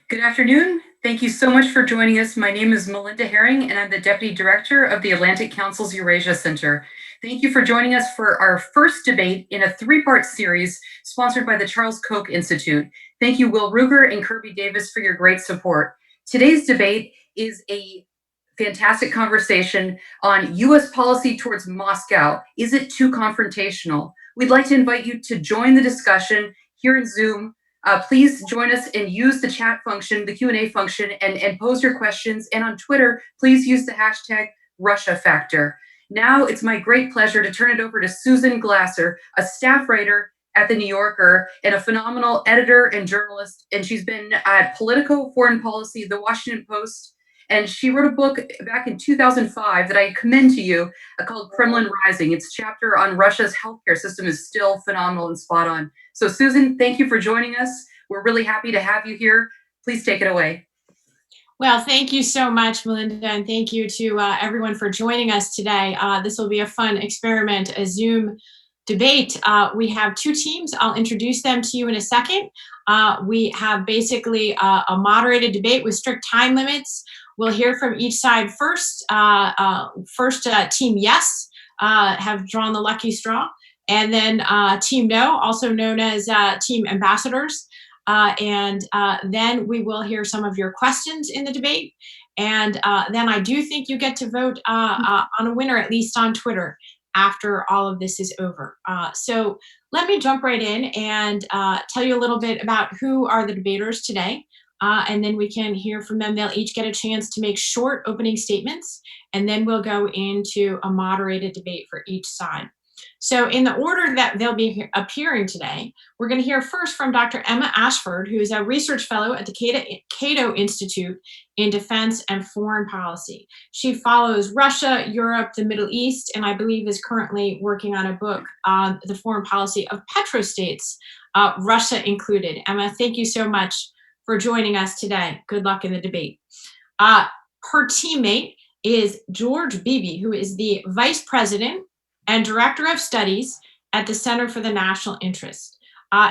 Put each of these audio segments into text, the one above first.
Good afternoon. Thank you so much for joining us. My name is Melinda Herring, and I'm the Deputy Director of the Atlantic Council's Eurasia Center. Thank you for joining us for our first debate in a three-part series sponsored by the Charles Koch Institute. Thank you, Will Ruger and Kirby Davis, for your great support. Today's debate is a fantastic conversation on U.S. policy towards Moscow. Is it too confrontational? We'd like to invite you to join the discussion here in Zoom. Please join us and use the chat function, the Q&A function, and pose your questions. And on Twitter, please use the hashtag RussiaFactor. Now it's my great pleasure to turn it over to Susan Glasser, a staff writer at The New Yorker and a phenomenal editor and journalist. And she's been at Politico, Foreign Policy, The Washington Post, and she wrote a book back in 2005 that I commend to you called Kremlin Rising. Its chapter on Russia's healthcare system is still phenomenal and spot on. So Susan, thank you for joining us. We're really happy to have you here. Please take it away. Well, thank you so much, Melinda, and thank you to everyone for joining us today. This will be a fun experiment, a Zoom debate. We have two teams. I'll introduce them to you in a second. We have basically a moderated debate with strict time limits. We'll hear from each side first. Team Yes have drawn the lucky straw. And then Team No, also known as Team Ambassadors. Then we will hear some of your questions in the debate. And then I do think you get to vote on a winner, at least on Twitter, after all of this is over. So let me jump right in and tell you a little bit about who are the debaters today. And then we can hear from them. They'll each get a chance to make short opening statements, and then we'll go into a moderated debate for each side. So in the order that they'll be appearing today, we're going to hear first from Dr. Emma Ashford, who is a research fellow at the Cato Institute in Defense and Foreign Policy. She follows Russia, Europe, the Middle East, and I believe is currently working on a book on the foreign policy of petrostates, Russia included. Emma, thank you so much for joining us today. Good luck in the debate. Her teammate is George Beebe, who is the Vice President and Director of Studies at the Center for the National Interest.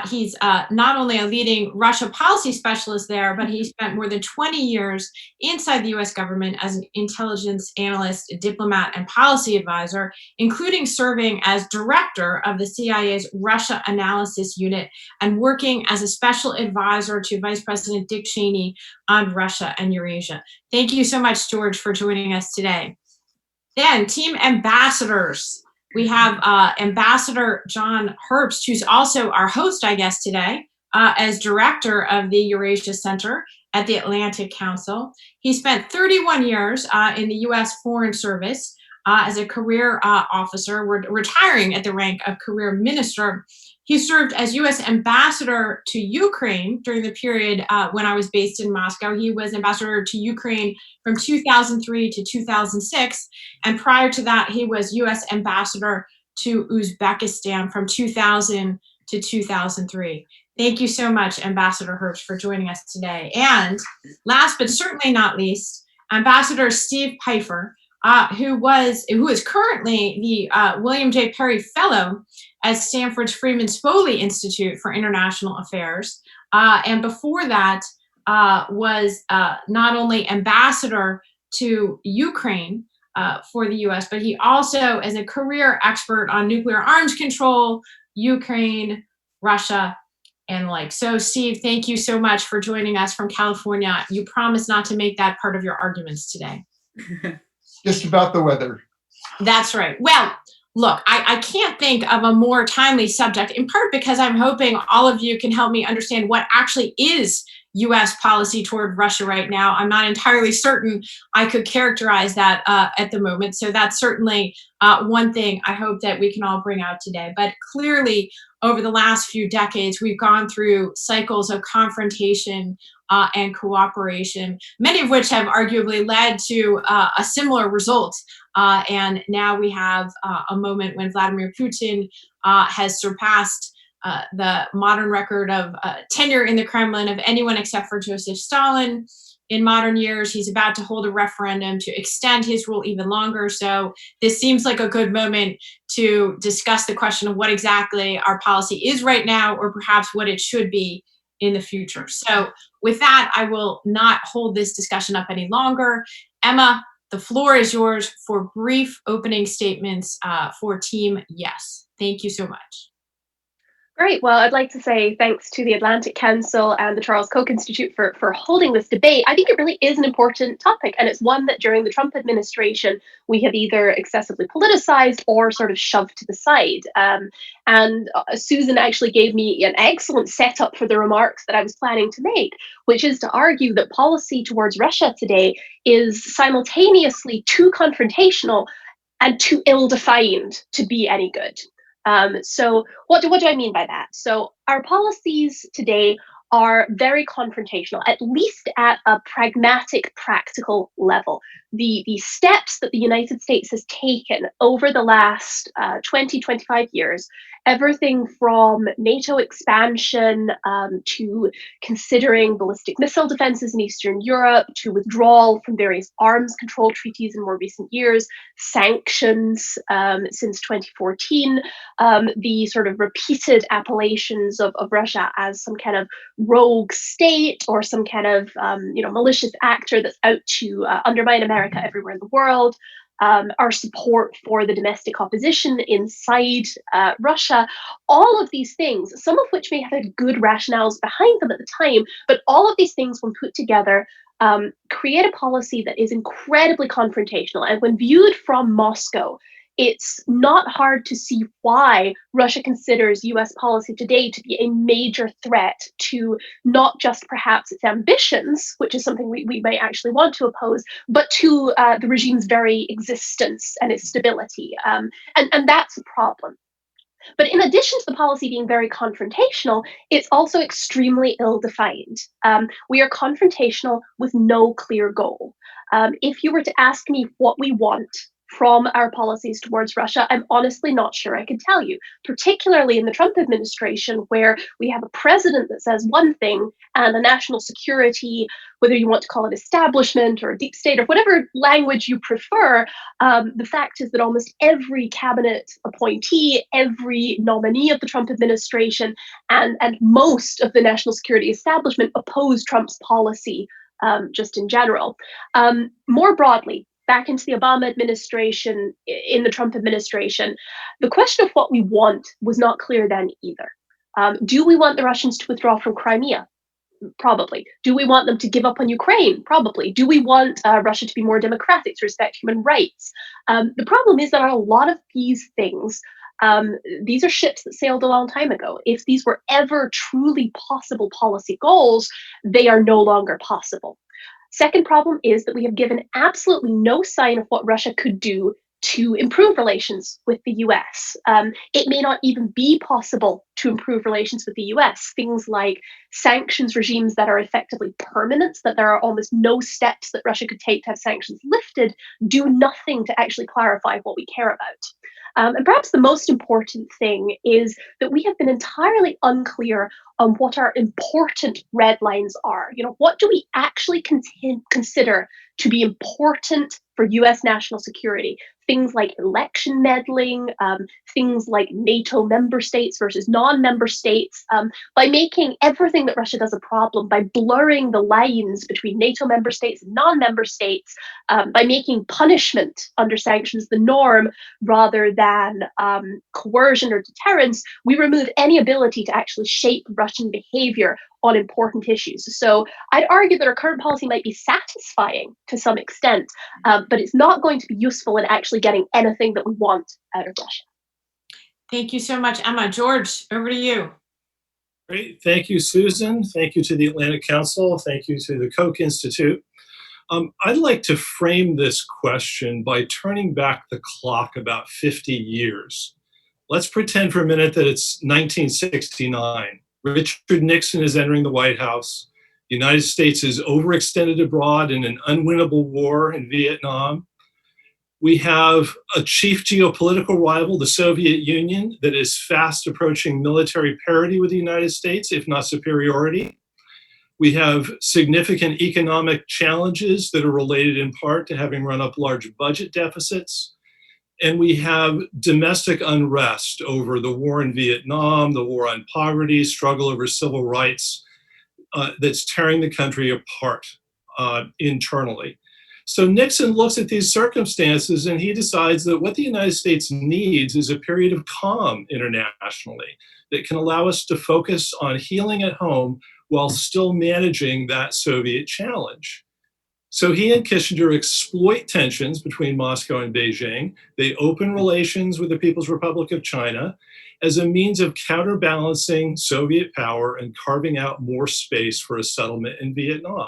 He's not only a leading Russia policy specialist there, but he spent more than 20 years inside the US government as an intelligence analyst, diplomat, and policy advisor, including serving as director of the CIA's Russia Analysis Unit and working as a special advisor to Vice President Dick Cheney on Russia and Eurasia. Thank you so much, George, for joining us today. Then, Team Ambassadors. We have Ambassador John Herbst, who's also our host, I guess, today, as director of the Eurasia Center at the Atlantic Council. He spent 31 years in the U.S. Foreign Service as a career officer, retiring at the rank of career minister. He served as U.S. ambassador to Ukraine during the period when I was based in Moscow. He was ambassador to Ukraine from 2003 to 2006. And prior to that, he was U.S. ambassador to Uzbekistan from 2000 to 2003. Thank you so much, Ambassador Herbst, for joining us today. And last but certainly not least, Ambassador Steve Pifer, who is currently the William J. Perry Fellow at Stanford's Freeman Spogli Institute for International Affairs. And before that, was not only ambassador to Ukraine for the US, but he also is a career expert on nuclear arms control, Ukraine, Russia, and like. So Steve, thank you so much for joining us from California. You promised not to make that part of your arguments today. Just about the weather. That's right. Well, look, I can't think of a more timely subject, in part because I'm hoping all of you can help me understand what actually is U.S. policy toward Russia right now. I'm not entirely certain I could characterize that at the moment. So that's certainly one thing I hope that we can all bring out today. But clearly, over the last few decades, we've gone through cycles of confrontation and cooperation, many of which have arguably led to a similar result. And now we have a moment when Vladimir Putin has surpassed the modern record of tenure in the Kremlin of anyone except for Joseph Stalin. In modern years, he's about to hold a referendum to extend his rule even longer. So this seems like a good moment to discuss the question of what exactly our policy is right now, or perhaps what it should be in the future. So with that, I will not hold this discussion up any longer. Emma, the floor is yours for brief opening statements for Team Yes. Thank you so much. Great. Well, I'd like to say thanks to the Atlantic Council and the Charles Koch Institute for holding this debate. I think it really is an important topic, and it's one that during the Trump administration we have either excessively politicized or sort of shoved to the side. And Susan actually gave me an excellent setup for the remarks that I was planning to make, which is to argue that policy towards Russia today is simultaneously too confrontational and too ill-defined to be any good. So what do I mean by that? So our policies today are very confrontational, at least at a pragmatic, practical level. The steps that the United States has taken over the last 20, 25 years, everything from NATO expansion to considering ballistic missile defenses in Eastern Europe, to withdrawal from various arms control treaties in more recent years, sanctions since 2014, the sort of repeated appellations of Russia as some kind of rogue state or some kind of malicious actor that's out to undermine America everywhere in the world. Our support for the domestic opposition inside Russia, all of these things, some of which may have had good rationales behind them at the time, but all of these things, when put together, create a policy that is incredibly confrontational. And when viewed from Moscow, it's not hard to see why Russia considers US policy today to be a major threat to not just perhaps its ambitions, which is something we might actually want to oppose, but to the regime's very existence and its stability. And that's a problem. But in addition to the policy being very confrontational, it's also extremely ill-defined. We are confrontational with no clear goal. If you were to ask me what we want from our policies towards Russia, I'm honestly not sure I could tell you, particularly in the Trump administration, where we have a president that says one thing and a national security, whether you want to call it establishment or deep state or whatever language you prefer, the fact is that almost every cabinet appointee, every nominee of the Trump administration, and most of the national security establishment oppose Trump's policy just in general. More broadly, back into the Obama administration, in the Trump administration, the question of what we want was not clear then either. Do we want the Russians to withdraw from Crimea? Probably. Do we want them to give up on Ukraine? Probably. Do we want Russia to be more democratic, to respect human rights? The problem is that a lot of these things, these are ships that sailed a long time ago. If these were ever truly possible policy goals, they are no longer possible. Second problem is that we have given absolutely no sign of what Russia could do to improve relations with the US. It may not even be possible to improve relations with the US. Things like sanctions regimes that are effectively permanent, that there are almost no steps that Russia could take to have sanctions lifted, do nothing to actually clarify what we care about. And perhaps the most important thing is that we have been entirely unclear on what our important red lines are. What do we actually consider to be important for US national security? Things like election meddling, things like NATO member states versus non-member states, by making everything that Russia does a problem, by blurring the lines between NATO member states and non-member states, by making punishment under sanctions the norm rather than coercion or deterrence, we remove any ability to actually shape Russian behavior on important issues. So I'd argue that our current policy might be satisfying to some extent, but it's not going to be useful in actually getting anything that we want out of Russia. Thank you so much, Emma. George, over to you. Great. Thank you, Susan. Thank you to the Atlantic Council. Thank you to the Koch Institute. I'd like to frame this question by turning back the clock about 50 years. Let's pretend for a minute that it's 1969. Richard Nixon is entering the White House. The United States is overextended abroad in an unwinnable war in Vietnam. We have a chief geopolitical rival, the Soviet Union, that is fast approaching military parity with the United States, if not superiority. We have significant economic challenges that are related in part to having run up large budget deficits. And we have domestic unrest over the war in Vietnam, the war on poverty, struggle over civil rights. that's tearing the country apart internally. So Nixon looks at these circumstances and he decides that what the United States needs is a period of calm internationally that can allow us to focus on healing at home while still managing that Soviet challenge. So he and Kissinger exploit tensions between Moscow and Beijing. They open relations with the People's Republic of China as a means of counterbalancing Soviet power and carving out more space for a settlement in Vietnam.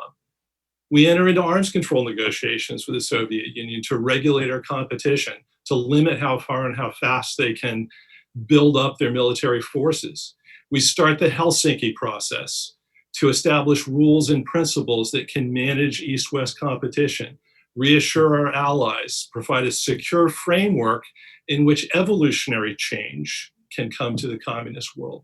We enter into arms control negotiations with the Soviet Union to regulate our competition, to limit how far and how fast they can build up their military forces. We start the Helsinki process to establish rules and principles that can manage East-West competition, reassure our allies, provide a secure framework in which evolutionary change can come to the communist world.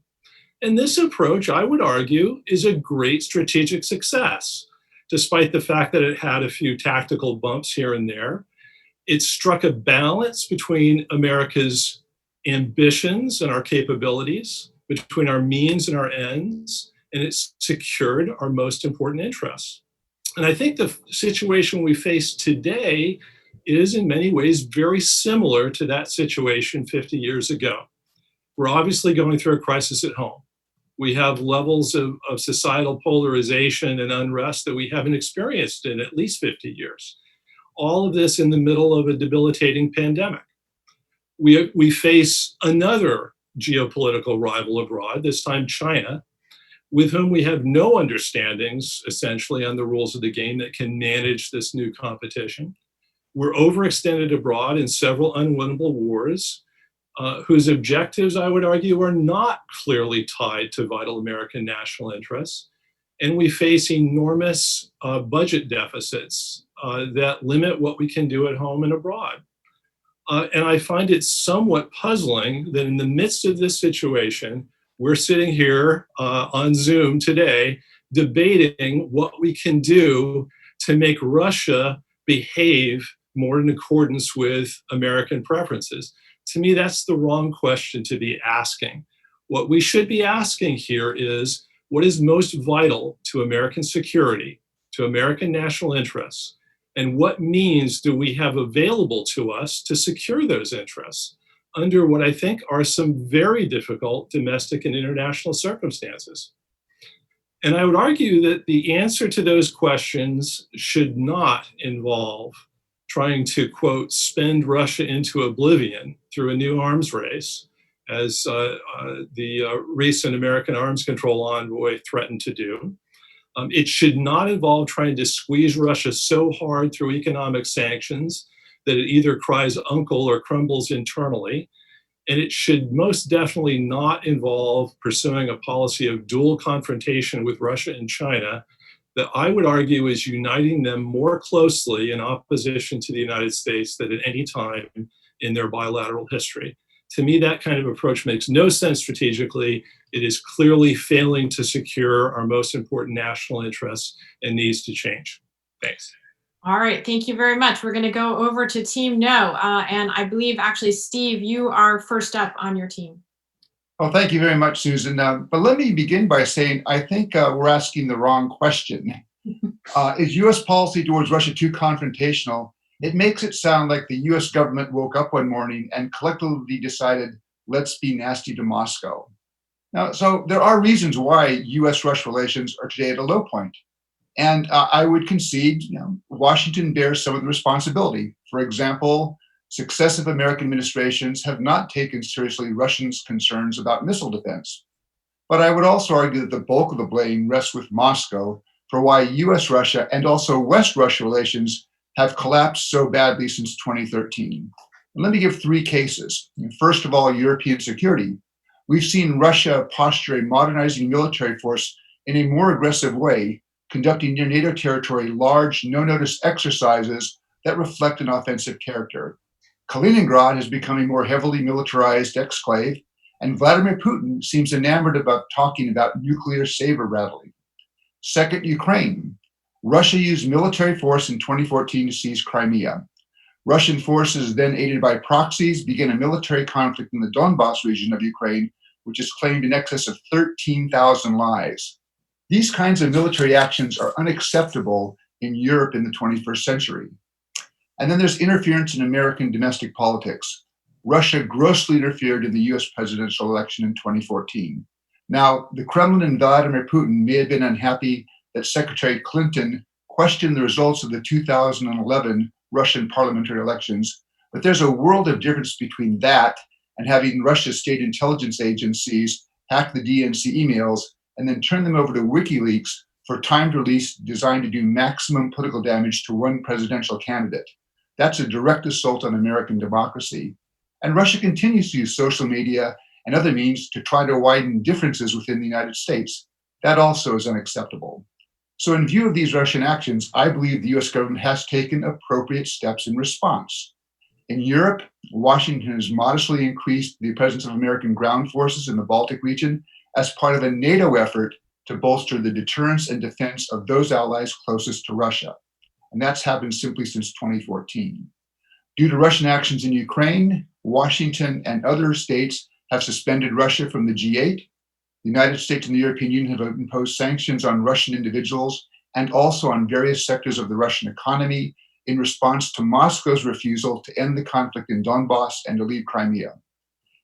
And this approach, I would argue, is a great strategic success. Despite the fact that it had a few tactical bumps here and there, it struck a balance between America's ambitions and our capabilities, between our means and our ends, and it secured our most important interests. And I think the situation we face today is in many ways very similar to that situation 50 years ago. We're obviously going through a crisis at home. We have levels of societal polarization and unrest that we haven't experienced in at least 50 years. All of this in the middle of a debilitating pandemic. We face another geopolitical rival abroad, this time China, with whom we have no understandings, essentially, on the rules of the game that can manage this new competition. We're overextended abroad in several unwinnable wars, whose objectives, I would argue, are not clearly tied to vital American national interests. And we face enormous budget deficits that limit what we can do at home and abroad. And I find it somewhat puzzling that in the midst of this situation, we're sitting here on Zoom today debating what we can do to make Russia behave more in accordance with American preferences. To me, that's the wrong question to be asking. What we should be asking here is what is most vital to American security, to American national interests, and what means do we have available to us to secure those interests under what I think are some very difficult domestic and international circumstances. And I would argue that the answer to those questions should not involve trying to, quote, spend Russia into oblivion through a new arms race, as the recent American arms control envoy threatened to do. It should not involve trying to squeeze Russia so hard through economic sanctions that it either cries uncle or crumbles internally. And it should most definitely not involve pursuing a policy of dual confrontation with Russia and China that I would argue is uniting them more closely in opposition to the United States than at any time in their bilateral history. To me, that kind of approach makes no sense strategically. It is clearly failing to secure our most important national interests and needs to change. Thanks. All right, thank you very much. We're going to go over to Team No, and I believe actually, Steve, you are first up on your team. Well, thank you very much, Susan. But let me begin by saying I think we're asking the wrong question. Is U.S. policy towards Russia too confrontational? It makes it sound like the U.S. government woke up one morning and collectively decided, let's be nasty to Moscow. Now, so there are reasons why U.S.-Russia relations are today at a low point. And I would concede, Washington bears some of the responsibility. For example, successive American administrations have not taken seriously Russians' concerns about missile defense. But I would also argue that the bulk of the blame rests with Moscow for why U.S.-Russia and also West-Russia relations have collapsed so badly since 2013. And let me give three cases. First of all, European security. We've seen Russia posture a modernizing military force in a more aggressive way, conducting near NATO territory large, no-notice exercises that reflect an offensive character. Kaliningrad has become a more heavily militarized exclave, and Vladimir Putin seems enamored about talking about nuclear saber rattling. Second, Ukraine. Russia used military force in 2014 to seize Crimea. Russian forces, then aided by proxies, began a military conflict in the Donbas region of Ukraine, which has claimed in excess of 13,000 lives. These kinds of military actions are unacceptable in Europe in the 21st century. And then there's interference in American domestic politics. Russia grossly interfered in the US presidential election in 2014. Now, the Kremlin and Vladimir Putin may have been unhappy that Secretary Clinton questioned the results of the 2011 Russian parliamentary elections, but there's a world of difference between that and having Russia's state intelligence agencies hack the DNC emails and then turn them over to WikiLeaks for timed release designed to do maximum political damage to one presidential candidate. That's a direct assault on American democracy. And Russia continues to use social media and other means to try to widen differences within the United States. That also is unacceptable. So in view of these Russian actions, I believe the US government has taken appropriate steps in response. In Europe, Washington has modestly increased the presence of American ground forces in the Baltic region as part of a NATO effort to bolster the deterrence and defense of those allies closest to Russia. And that's happened simply since 2014. Due to Russian actions in Ukraine, Washington and other states have suspended Russia from the G8. The United States and the European Union have imposed sanctions on Russian individuals and also on various sectors of the Russian economy in response to Moscow's refusal to end the conflict in Donbass and to leave Crimea.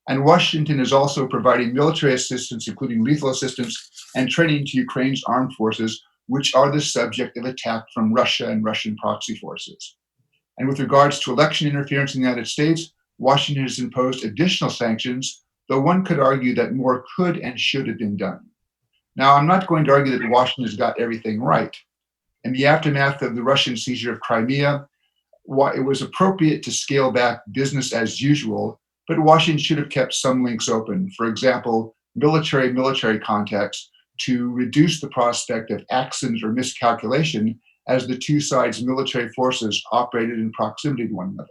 And Washington is also providing military assistance, including lethal assistance and training to Ukraine's armed forces, which are the subject of attack from Russia and Russian proxy forces. And with regards to election interference in the United States, Washington has imposed additional sanctions, though one could argue that more could and should have been done. Now, I'm not going to argue that Washington has got everything right. In the aftermath of the Russian seizure of Crimea, it was appropriate to scale back business as usual, but Washington should have kept some links open. For example, military contacts to reduce the prospect of accident or miscalculation as the two sides' military forces operated in proximity to one another.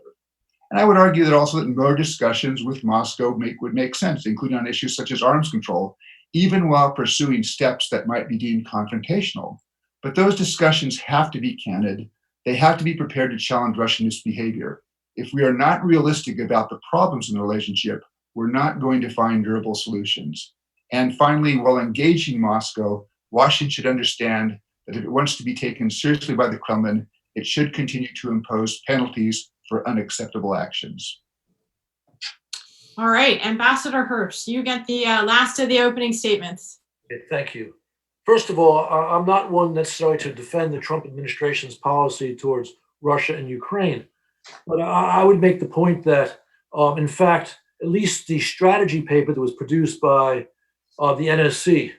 And I would argue that also that more discussions with Moscow would make sense, including on issues such as arms control, even while pursuing steps that might be deemed confrontational. But those discussions have to be candid. They have to be prepared to challenge Russian misbehavior. If we are not realistic about the problems in the relationship, we're not going to find durable solutions. And finally, while engaging Moscow, Washington should understand that if it wants to be taken seriously by the Kremlin, it should continue to impose penalties for unacceptable actions. All right, Ambassador Herbst, you get the last of the opening statements. Okay, thank you. First of all, I'm not one necessarily to defend the Trump administration's policy towards Russia and Ukraine, but I would make the point that, in fact, at least the strategy paper that was produced by the NSC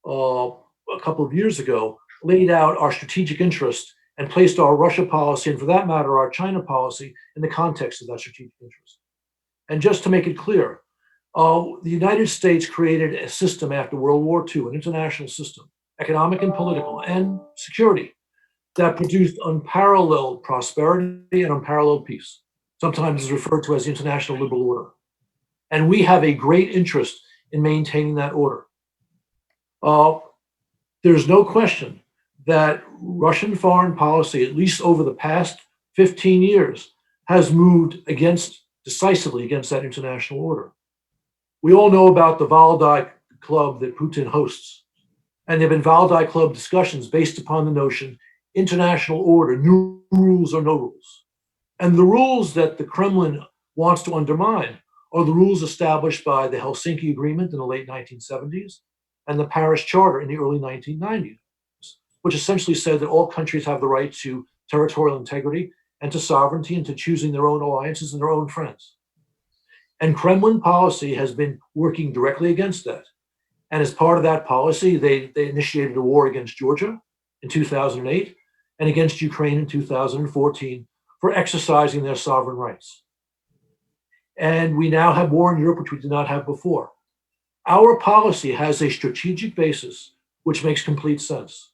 a couple of years ago laid out our strategic interest and placed our Russia policy, and for that matter, our China policy, in the context of that strategic interest. And just to make it clear, the United States created a system after World War II, an international system, economic and political and security, that produced unparalleled prosperity and unparalleled peace. Sometimes is referred to as the international liberal order. And we have a great interest in maintaining that order. There's no question that Russian foreign policy, at least over the past 15 years, has moved decisively against that international order. We all know about the Valdai Club that Putin hosts. And there have been Valdai Club discussions based upon the notion, international order, new rules or no rules. And the rules that the Kremlin wants to undermine are the rules established by the Helsinki Agreement in the late 1970s and the Paris Charter in the early 1990s, which essentially said that all countries have the right to territorial integrity and to sovereignty and to choosing their own alliances and their own friends. And Kremlin policy has been working directly against that. And as part of that policy, they initiated a war against Georgia in 2008 and against Ukraine in 2014 for exercising their sovereign rights. And we now have war in Europe, which we did not have before. Our policy has a strategic basis, which makes complete sense.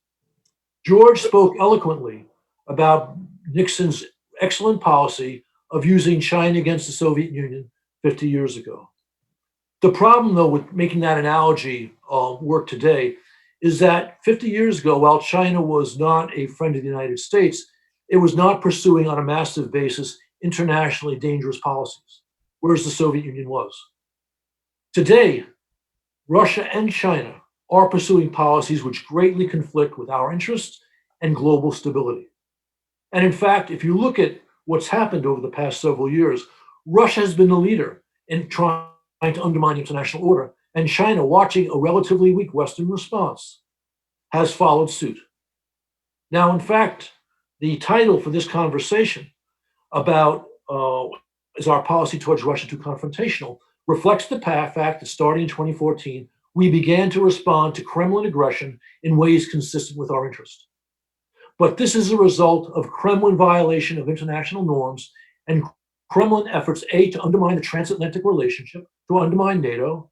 George spoke eloquently about Nixon's excellent policy of using China against the Soviet Union 50 years ago. The problem, though, with making that analogy work today is that 50 years ago, while China was not a friend of the United States, it was not pursuing on a massive basis internationally dangerous policies, whereas the Soviet Union was. Today, Russia and China are pursuing policies which greatly conflict with our interests and global stability. And in fact, if you look at what's happened over the past several years, Russia has been the leader in trying to undermine international order, and China, watching a relatively weak Western response, has followed suit. Now, in fact, the title for this conversation about is our policy towards Russia too confrontational reflects the fact that starting in 2014, we began to respond to Kremlin aggression in ways consistent with our interest. But this is a result of Kremlin violation of international norms and Kremlin efforts, A, to undermine the transatlantic relationship, to undermine NATO,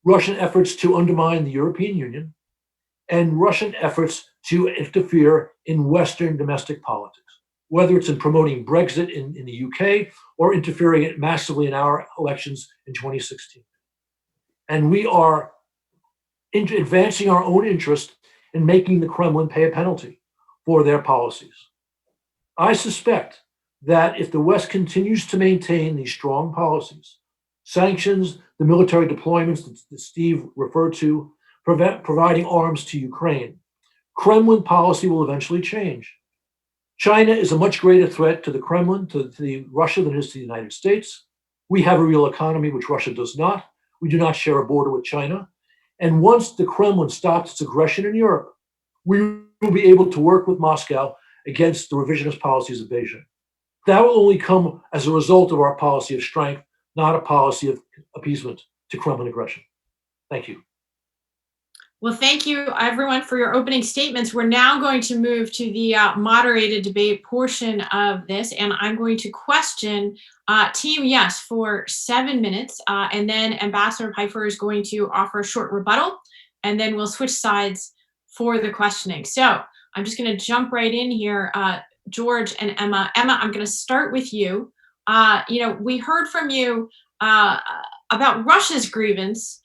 Russian efforts to undermine the European Union, and Russian efforts to interfere in Western domestic politics, whether it's in promoting Brexit in the UK or interfering massively in our elections in 2016. And we are advancing our own interest in making the Kremlin pay a penalty for their policies. I suspect that if the West continues to maintain these strong policies, sanctions, the military deployments that Steve referred to, providing arms to Ukraine, Kremlin policy will eventually change. China is a much greater threat to the Kremlin, to Russia, than it is to the United States. We have a real economy, which Russia does not. We do not share a border with China. And once the Kremlin stops its aggression in Europe, we will be able to work with Moscow against the revisionist policies of Beijing. That will only come as a result of our policy of strength, not a policy of appeasement to Kremlin aggression. Thank you. Well, thank you, everyone, for your opening statements. We're now going to move to the moderated debate portion of this, and I'm going to question Team Yes for 7 minutes, and then Ambassador Pifer is going to offer a short rebuttal, and then we'll switch sides for the questioning. So I'm just going to jump right in here, George and Emma. Emma, I'm going to start with you. We heard from you about Russia's grievance,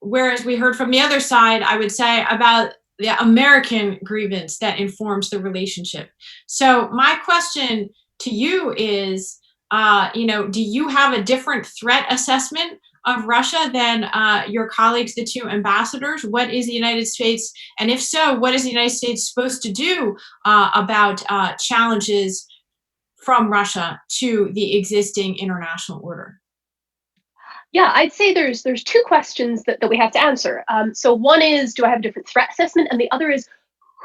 whereas we heard from the other side, I would say, about the American grievance that informs the relationship. So my question to you is, do you have a different threat assessment of Russia than your colleagues, the two ambassadors? What is the United States, and if so, what is the United States supposed to do about challenges from Russia to the existing international order? Yeah, I'd say there's two questions that we have to answer. So one is, do I have a different threat assessment? And the other is,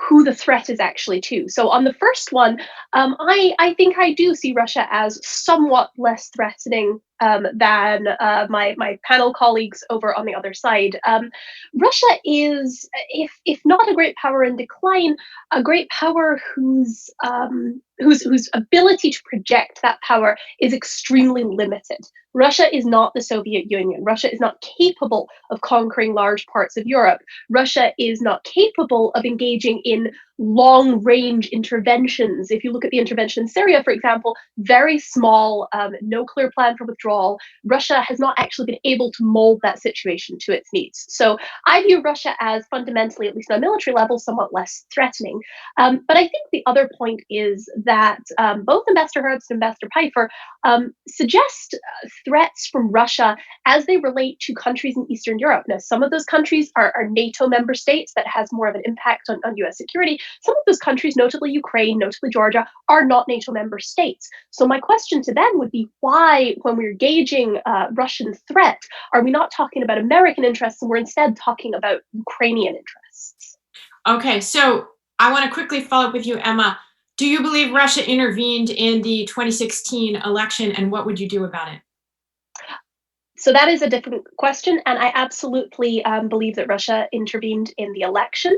who the threat is actually to. So on the first one, I think I do see Russia as somewhat less threatening than my panel colleagues over on the other side. Russia is, if not a great power in decline, a great power whose ability to project that power is extremely limited. Russia is not the Soviet Union. Russia is not capable of conquering large parts of Europe. Russia is not capable of engaging in long-range interventions. If you look at the intervention in Syria, for example, very small, no clear plan for withdrawal. Russia has not actually been able to mold that situation to its needs. So I view Russia as fundamentally, at least on a military level, somewhat less threatening. But I think the other point is that both Ambassador Herbst and Ambassador Pifer suggest threats from Russia as they relate to countries in Eastern Europe. Now, some of those countries are NATO member states that has more of an impact on US security. Some of those countries, notably Ukraine, notably Georgia, are not NATO member states. So my question to them would be, why, when we're gauging Russian threat, are we not talking about American interests and we're instead talking about Ukrainian interests? Okay, so I want to quickly follow up with you, Emma. Do you believe Russia intervened in the 2016 election, and what would you do about it? So that is a different question, and I absolutely believe that Russia intervened in the election.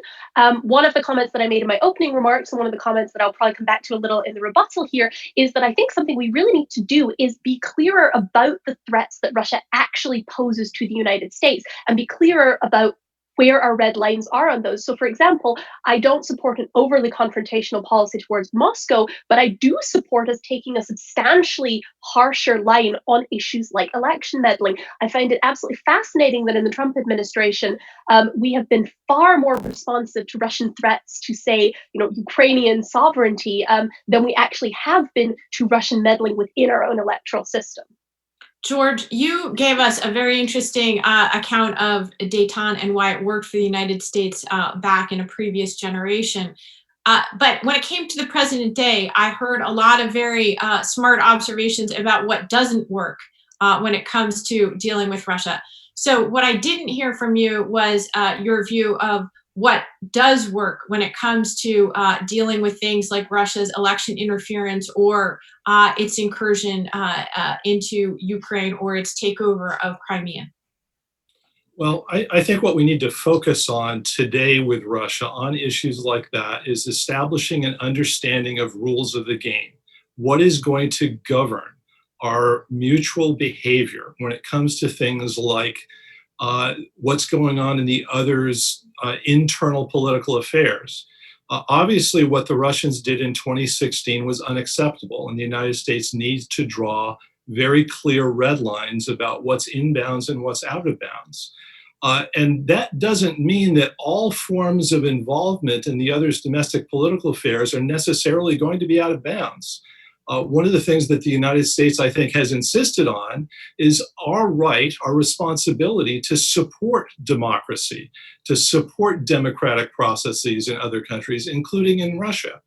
One of the comments that I made in my opening remarks, and one of the comments that I'll probably come back to a little in the rebuttal here, is that I think something we really need to do is be clearer about the threats that Russia actually poses to the United States, and be clearer about where our red lines are on those. So for example, I don't support an overly confrontational policy towards Moscow, but I do support us taking a substantially harsher line on issues like election meddling. I find it absolutely fascinating that in the Trump administration, we have been far more responsive to Russian threats to, say, Ukrainian sovereignty than we actually have been to Russian meddling within our own electoral system. George, you gave us a very interesting account of détente and why it worked for the United States back in a previous generation. But when it came to the present day, I heard a lot of very smart observations about what doesn't work when it comes to dealing with Russia. So what I didn't hear from you was your view of what does work when it comes to dealing with things like Russia's election interference or its incursion into Ukraine or its takeover of Crimea. Well, I think what we need to focus on today with Russia on issues like that is establishing an understanding of rules of the game. What is going to govern our mutual behavior when it comes to things like what's going on in the other's internal political affairs. Obviously, what the Russians did in 2016 was unacceptable, and the United States needs to draw very clear red lines about what's in bounds and what's out of bounds. And that doesn't mean that all forms of involvement in the other's domestic political affairs are necessarily going to be out of bounds. One of the things that the United States, I think, has insisted on is our right, our responsibility to support democracy, to support democratic processes in other countries, including in Russia.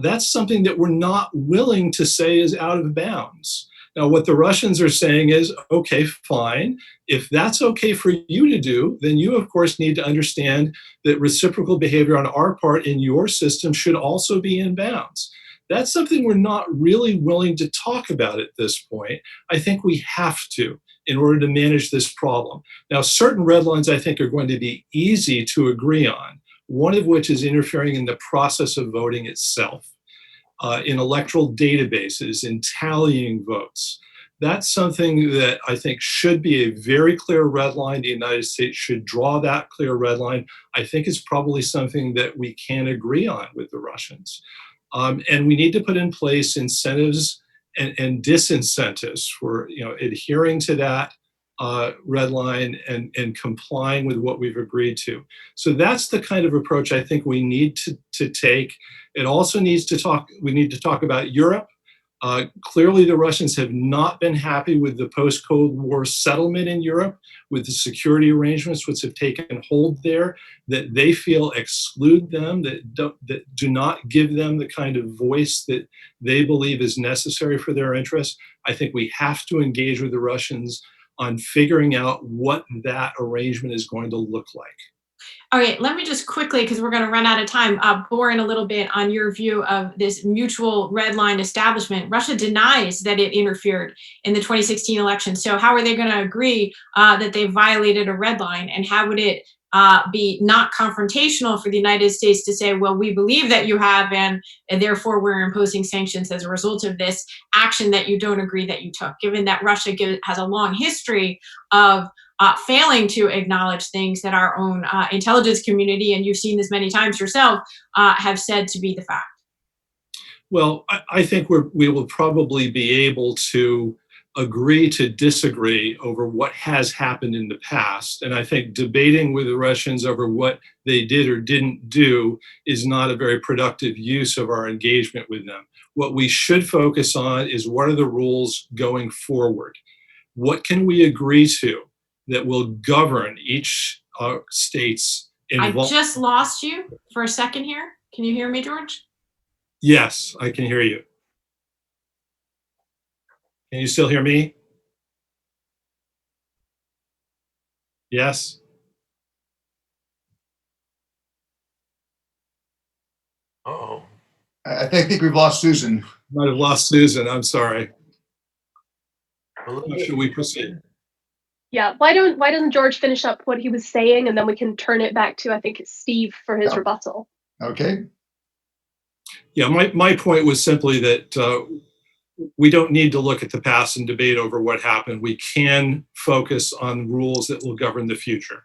That's something that we're not willing to say is out of bounds. Now, what the Russians are saying is, okay, fine. If that's okay for you to do, then you, of course, need to understand that reciprocal behavior on our part in your system should also be in bounds. That's something we're not really willing to talk about at this point. I think we have to in order to manage this problem. Now, certain red lines I think are going to be easy to agree on, one of which is interfering in the process of voting itself, in electoral databases, in tallying votes. That's something that I think should be a very clear red line. The United States should draw that clear red line. I think it's probably something that we can agree on with the Russians. And we need to put in place incentives and disincentives for adhering to that red line and complying with what we've agreed to. So that's the kind of approach I think we need to take. It also needs to talk. We need to talk about Europe. Clearly, the Russians have not been happy with the post-Cold War settlement in Europe, with the security arrangements which have taken hold there, that they feel exclude them, that do not give them the kind of voice that they believe is necessary for their interests. I think we have to engage with the Russians on figuring out what that arrangement is going to look like. All right, let me just quickly, because we're going to run out of time, bore in a little bit on your view of this mutual red line establishment. Russia denies that it interfered in the 2016 election. So how are they going to agree that they violated a red line? And how would it be not confrontational for the United States to say, well, we believe that you have, and therefore we're imposing sanctions as a result of this action that you don't agree that you took, given that Russia has a long history of failing to acknowledge things that our own intelligence community, and you've seen this many times yourself, have said to be the fact? Well, I think we will probably be able to agree to disagree over what has happened in the past. And I think debating with the Russians over what they did or didn't do is not a very productive use of our engagement with them. What we should focus on is what are the rules going forward? What can we agree to that will govern each state's involvement? I just lost you for a second here. Can you hear me, George? Yes, I can hear you. Can you still hear me? Yes? Uh-oh. I think we've lost Susan. Might have lost Susan, I'm sorry. Well, Should we proceed? Yeah, why doesn't George finish up what he was saying, and then we can turn it back to, I think it's Steve for his rebuttal. Okay. Yeah, my point was simply that we don't need to look at the past and debate over what happened. We can focus on rules that will govern the future.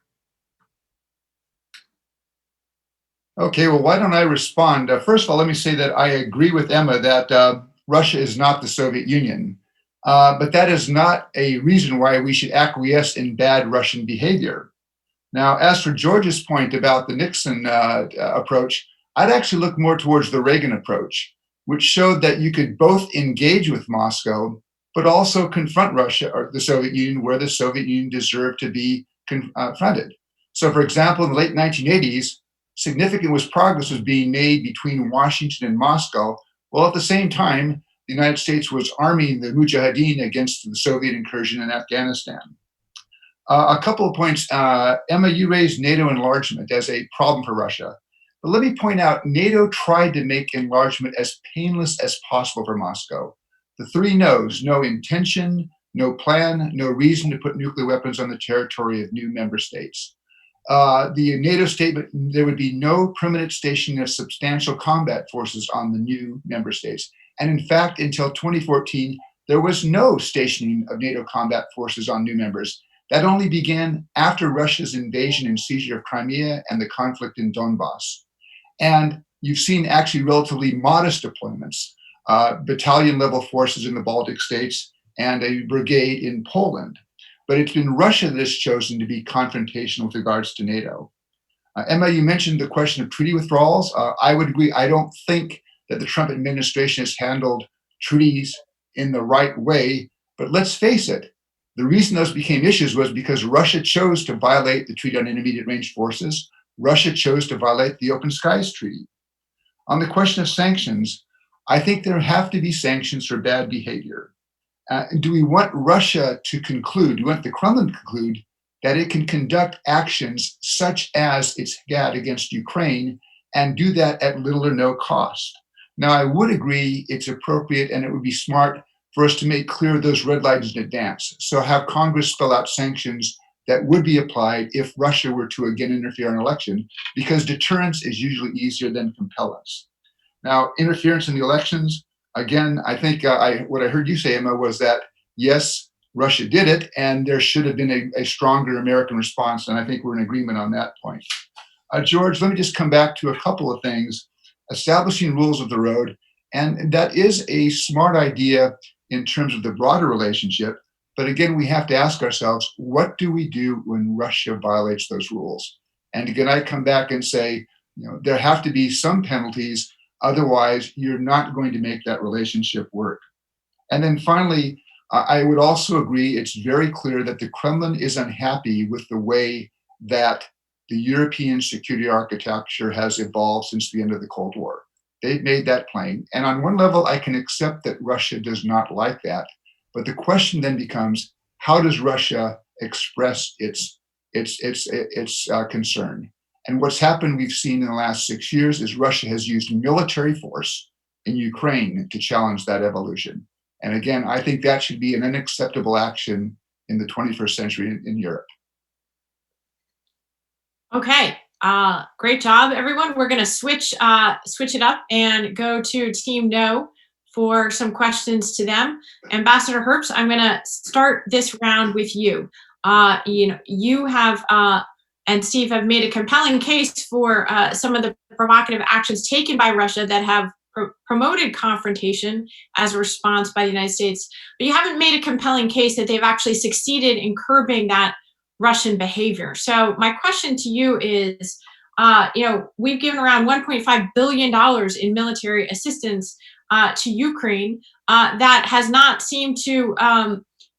Okay, well, why don't I respond? First of all, let me say that I agree with Emma that Russia is not the Soviet Union. But that is not a reason why we should acquiesce in bad Russian behavior. Now, as for George's point about the Nixon approach, I'd actually look more towards the Reagan approach, which showed that you could both engage with Moscow but also confront Russia or the Soviet Union where the Soviet Union deserved to be confronted. So, for example, in the late 1980s, significant progress was being made between Washington and Moscow, while at the same time, the United States was arming the Mujahideen against the Soviet incursion in Afghanistan. A couple of points. Emma, you raised NATO enlargement as a problem for Russia. But let me point out, NATO tried to make enlargement as painless as possible for Moscow. The three no's: no intention, no plan, no reason to put nuclear weapons on the territory of new member states. The NATO statement, there would be no permanent stationing of substantial combat forces on the new member states. And in fact, until 2014, there was no stationing of NATO combat forces on new members. That only began after Russia's invasion and seizure of Crimea and the conflict in Donbass. And you've seen actually relatively modest deployments, battalion level forces in the Baltic states and a brigade in Poland. But it's been Russia that has chosen to be confrontational with regards to NATO. Emma, you mentioned the question of treaty withdrawals. I would agree. I don't think that the Trump administration has handled treaties in the right way. But let's face it, the reason those became issues was because Russia chose to violate the Treaty on Intermediate Range Forces. Russia chose to violate the Open Skies Treaty. On the question of sanctions, I think there have to be sanctions for bad behavior. Do we want Russia to conclude, do we want the Kremlin to conclude that it can conduct actions such as it's had against Ukraine and do that at little or no cost? Now, I would agree it's appropriate and it would be smart for us to make clear those red lines in advance. So have Congress spell out sanctions that would be applied if Russia were to again interfere in an election, because deterrence is usually easier than compellence. Now, interference in the elections, again, I think what I heard you say, Emma, was that yes, Russia did it, and there should have been a stronger American response, and I think we're in agreement on that point. George, let me just come back to a couple of things. Establishing rules of the road, and that is a smart idea in terms of the broader relationship. But again, we have to ask ourselves, what do we do when Russia violates those rules? And again, I come back and say, there have to be some penalties. Otherwise, you're not going to make that relationship work. And then finally, I would also agree, it's very clear that the Kremlin is unhappy with the way that the European security architecture has evolved since the end of the Cold War. They've made that plain. And on one level, I can accept that Russia does not like that. But the question then becomes, how does Russia express its concern? And what's happened, we've seen in the last 6 years, is Russia has used military force in Ukraine to challenge that evolution. And again, I think that should be an unacceptable action in the 21st century in Europe. Okay, great job, everyone. We're going to switch it up and go to Team No for some questions to them. Ambassador Herbst, I'm going to start this round with you. You have and Steve have made a compelling case for some of the provocative actions taken by Russia that have promoted confrontation as a response by the United States, but you haven't made a compelling case that they've actually succeeded in curbing that Russian behavior. So my question to you is, we've given around $1.5 billion in military assistance to Ukraine that has not seemed to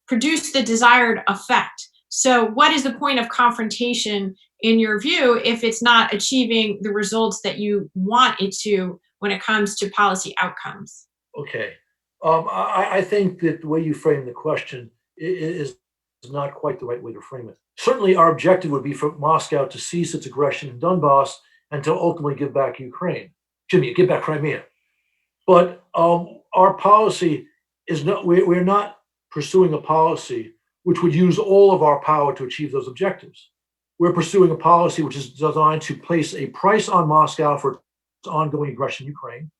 produce the desired effect. So what is the point of confrontation in your view if it's not achieving the results that you want it to when it comes to policy outcomes? Okay. I think that the way you frame the question is not quite the right way to frame it. Certainly our objective would be for Moscow to cease its aggression in Donbass and to ultimately give back give back Crimea. But our policy is not, we're not pursuing a policy which would use all of our power to achieve those objectives. We're pursuing a policy which is designed to place a price on Moscow for its ongoing aggression in Ukraine,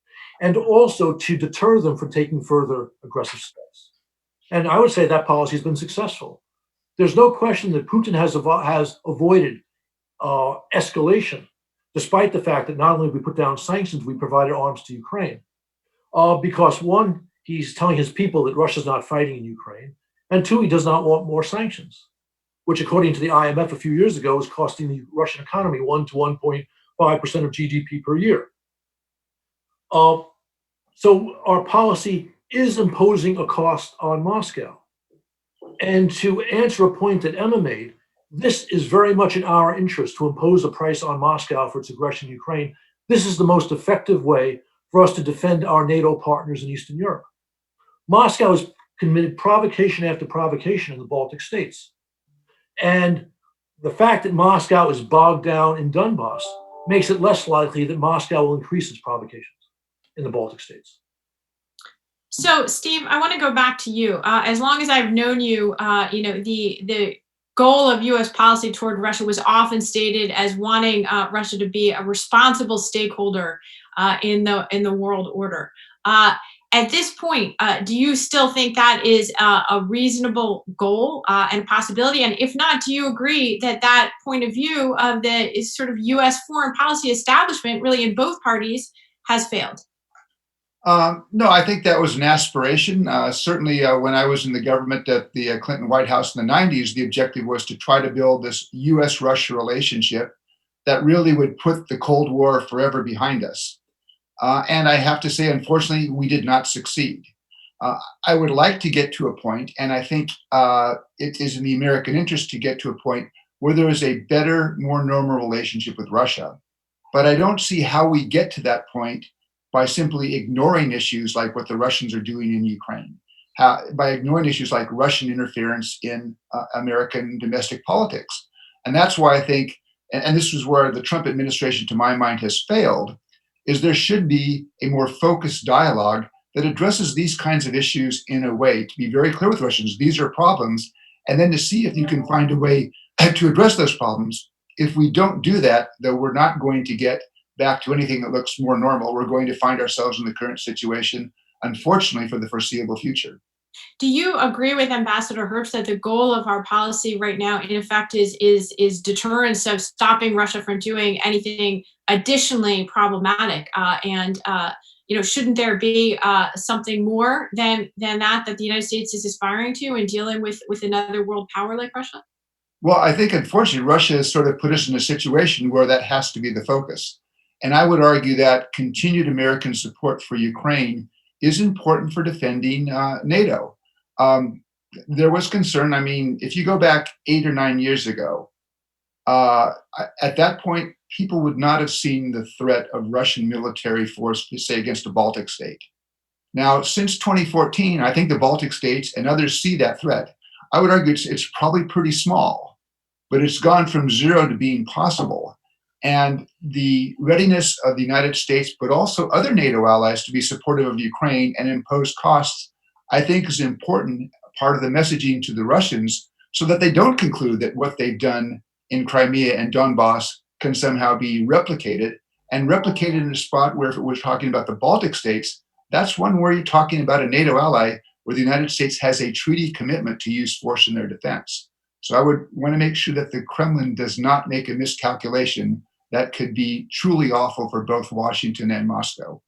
and also to deter them from taking further aggressive steps. And I would say that policy has been successful. There's no question that Putin has avoided escalation, despite the fact that not only we put down sanctions, we provided arms to Ukraine. Because one, he's telling his people that Russia's not fighting in Ukraine, and two, he does not want more sanctions, which according to the IMF a few years ago is costing the Russian economy 1 to 1.5% of GDP per year. So our policy is imposing a cost on Moscow. And to answer a point that Emma made, this is very much in our interest to impose a price on Moscow for its aggression in Ukraine. This is the most effective way for us to defend our NATO partners in Eastern Europe. Moscow has committed provocation after provocation in the Baltic states. And the fact that Moscow is bogged down in Donbass makes it less likely that Moscow will increase its provocations in the Baltic states. So, Steve, I want to go back to you. As long as I've known you, the goal of U.S. policy toward Russia was often stated as wanting Russia to be a responsible stakeholder in the world order. At this point, do you still think that is a reasonable goal and possibility? And if not, do you agree that that point of view of the sort of U.S. foreign policy establishment, really in both parties, has failed? No, I think that was an aspiration. Certainly, when I was in the government at the Clinton White House in the 90s, the objective was to try to build this U.S.-Russia relationship that really would put the Cold War forever behind us. And I have to say, unfortunately, we did not succeed. I would like to get to a point, and I think it is in the American interest to get to a point where there is a better, more normal relationship with Russia. But I don't see how we get to that point by simply ignoring issues like what the Russians are doing in Ukraine, by ignoring issues like Russian interference in American domestic politics. And that's why I think, and this is where the Trump administration, to my mind, has failed, is there should be a more focused dialogue that addresses these kinds of issues in a way to be very clear with Russians, these are problems, and then to see if you can find a way to address those problems. If we don't do that, though, we're not going to get back to anything that looks more normal. We're going to find ourselves in the current situation, unfortunately, for the foreseeable future. Do you agree with Ambassador Herbst that the goal of our policy right now, in effect, is deterrence of stopping Russia from doing anything additionally problematic? Shouldn't there be something more than that the United States is aspiring to in dealing with another world power like Russia? Well, I think, unfortunately, Russia has sort of put us in a situation where that has to be the focus. And I would argue that continued American support for Ukraine is important for defending NATO. There was concern. I mean, if you go back 8 or 9 years ago, at that point, people would not have seen the threat of Russian military force, say, against a Baltic state. Now, since 2014, I think the Baltic states and others see that threat. I would argue it's probably pretty small, but it's gone from zero to being possible. And the readiness of the United States, but also other NATO allies, to be supportive of Ukraine and impose costs, I think is an important part of the messaging to the Russians so that they don't conclude that what they've done in Crimea and Donbass can somehow be replicated in a spot where, if it was talking about the Baltic states, that's one where you're talking about a NATO ally where the United States has a treaty commitment to use force in their defense. So I would want to make sure that the Kremlin does not make a miscalculation that could be truly awful for both Washington and Moscow.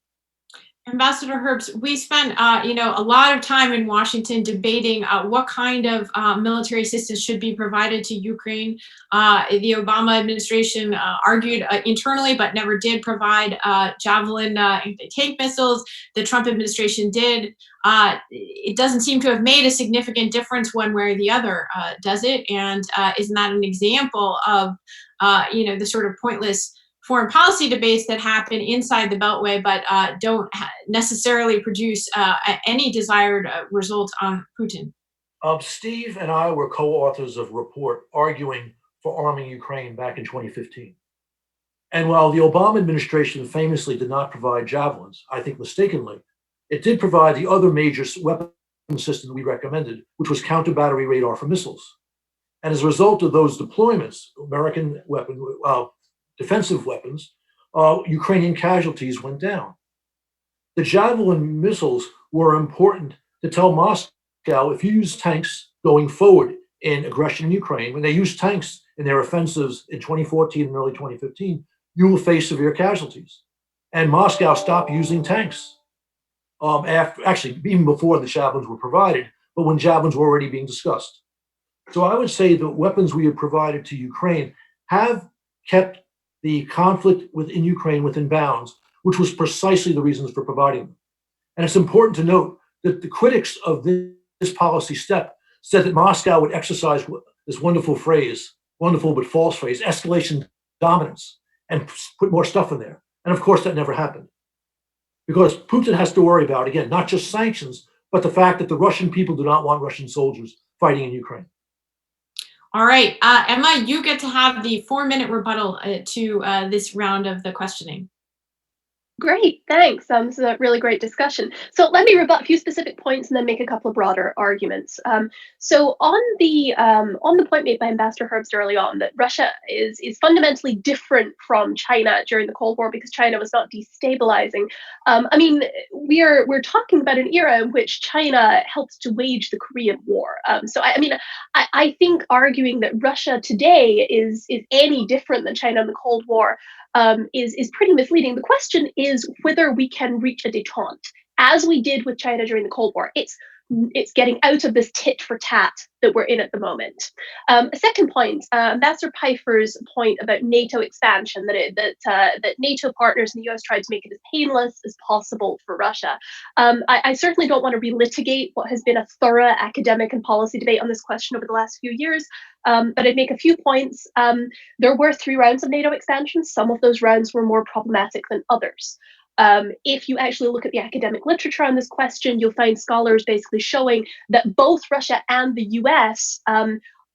Ambassador Herbst, we spent a lot of time in Washington debating what kind of military assistance should be provided to Ukraine. The Obama administration argued internally, but never did provide Javelin tank missiles. The Trump administration did. It doesn't seem to have made a significant difference one way or the other, does it? And isn't that an example of the sort of pointless foreign policy debates that happen inside the Beltway, but don't necessarily produce any desired result on Putin? Steve and I were co-authors of a report arguing for arming Ukraine back in 2015. And while the Obama administration famously did not provide javelins, I think mistakenly, it did provide the other major weapon system we recommended, which was counter-battery radar for missiles. And as a result of those deployments, American defensive weapons, Ukrainian casualties went down. The Javelin missiles were important to tell Moscow, if you use tanks going forward in aggression in Ukraine, when they used tanks in their offensives in 2014 and early 2015, you will face severe casualties. And Moscow stopped using tanks. Even before the Javelins were provided, but when Javelins were already being discussed. So I would say the weapons we have provided to Ukraine have kept the conflict within Ukraine within bounds, which was precisely the reasons for providing them. And it's important to note the critics of this policy step said that Moscow would exercise this wonderful phrase, wonderful but false phrase, escalation dominance, and put more stuff in there. And of course, that never happened. Because Putin has to worry about, again, not just sanctions, but the fact that the Russian people do not want Russian soldiers fighting in Ukraine. All right, Emma, you get to have the 4-minute rebuttal to this round of the questioning. Great, thanks. This is a really great discussion. So let me rebut a few specific points and then make a couple of broader arguments. So on the point made by Ambassador Herbst early on, that Russia is fundamentally different from China during the Cold War because China was not destabilizing. I mean, we're talking about an era in which China helped to wage the Korean War. So I think arguing that Russia today is any different than China in the Cold War is pretty misleading. The question is whether we can reach a détente, as we did with China during the Cold War. It's getting out of this tit for tat that we're in at the moment. A second point, Ambassador Pifer's point about NATO expansion, that NATO partners in the US tried to make it as painless as possible for Russia. I certainly don't want to relitigate what has been a thorough academic and policy debate on this question over the last few years, but I'd make a few points. There were 3 rounds of NATO expansion. Some of those rounds were more problematic than others. If you actually look at the academic literature on this question, you'll find scholars basically showing that both Russia and the US